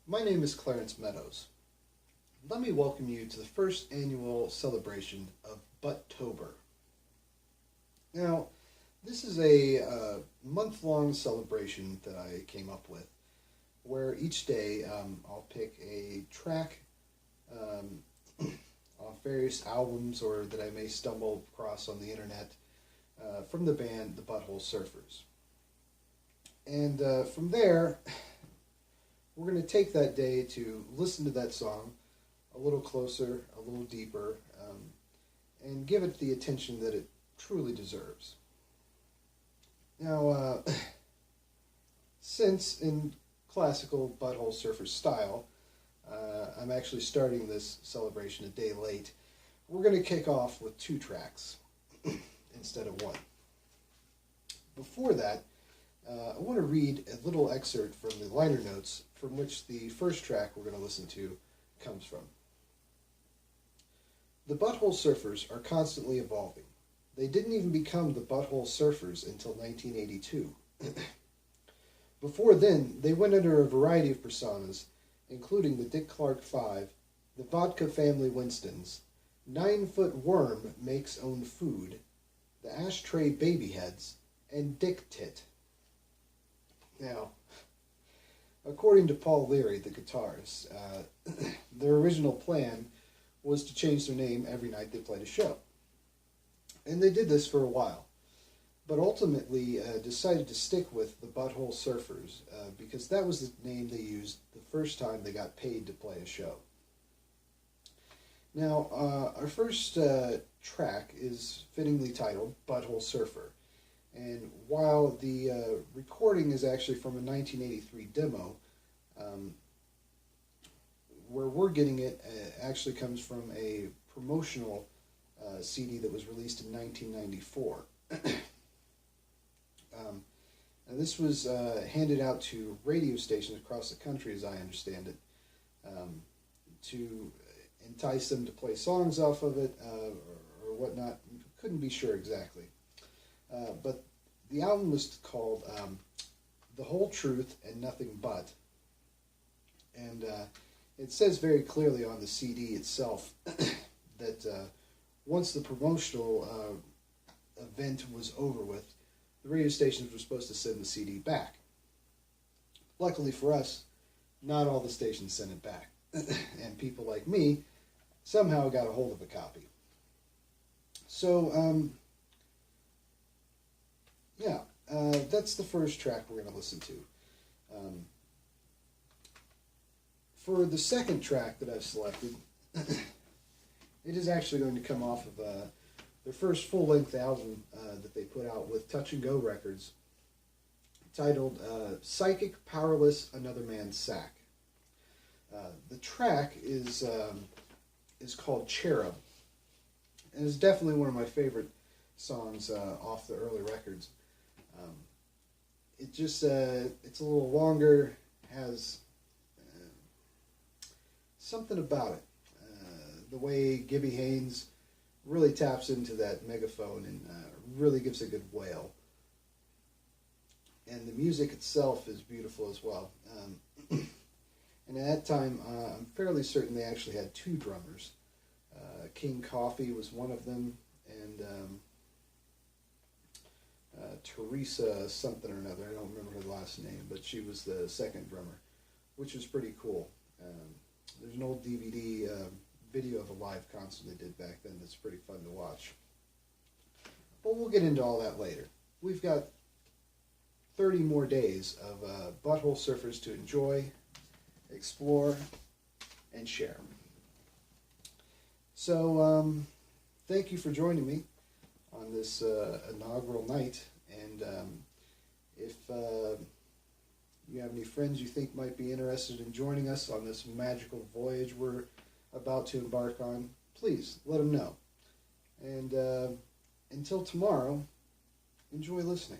My name is Clarence Meadows. Let me welcome you to the first annual celebration of Butt-tober. Now, this is a month-long celebration that I came up with, where each day I'll pick a track off various albums or that I may stumble across on the internet from the band the Butthole Surfers. And from there, we're going to take that day to listen to that song a little closer, a little deeper, and give it the attention that it truly deserves. Now, since in classical Butthole Surfer style, I'm actually starting this celebration a day late, we're going to kick off with 2 tracks instead of 1. Before that, I want to read a little excerpt from the liner notes from which the first track we're going to listen to comes from. The Butthole Surfers are constantly evolving. They didn't even become the Butthole Surfers until 1982. Before then, they went under a variety of personas, including the Dick Clark 5, the Vodka Family Winstons, 9-Foot Worm Makes Own Food, the Ashtray Babyheads, and Dick Tit. Now, according to Paul Leary, the guitarist, their original plan was to change their name every night they played a show. And they did this for a while, but ultimately decided to stick with the Butthole Surfers because that was the name they used the first time they got paid to play a show. Now, our first track is fittingly titled Butthole Surfer. And while the recording is actually from a 1983 demo, where we're getting it actually comes from a promotional CD that was released in 1994. And this was handed out to radio stations across the country, as I understand it, to entice them to play songs off of it or whatnot. Couldn't be sure exactly. But the album was called The Whole Truth and Nothing But. And it says very clearly on the CD itself that once the promotional event was over with, the radio stations were supposed to send the CD back. Luckily for us, not all the stations sent it back. And people like me somehow got a hold of a copy. So, that's the first track we're going to listen to. For the second track that I've selected, it is actually going to come off of their first full-length album that they put out with Touch and Go Records, titled Psychic Powerless Another Man's Sack. The track is called Cherub, and is definitely one of my favorite songs off the early records. It just, it's a little longer, has something about it. The way Gibby Haynes really taps into that megaphone and really gives a good wail. And the music itself is beautiful as well. And at that time, I'm fairly certain they actually had 2 drummers. King Coffee was one of them, and Teresa something or another. I don't remember her last name, but she was the second drummer, which was pretty cool. There's an old DVD video of a live concert they did back then that's pretty fun to watch. But we'll get into all that later. We've got 30 more days of Butthole Surfers to enjoy, explore, and share. So, thank you for joining me on this inaugural night, and if you have any friends you think might be interested in joining us on this magical voyage we're about to embark on, please let them know. And until tomorrow, enjoy listening.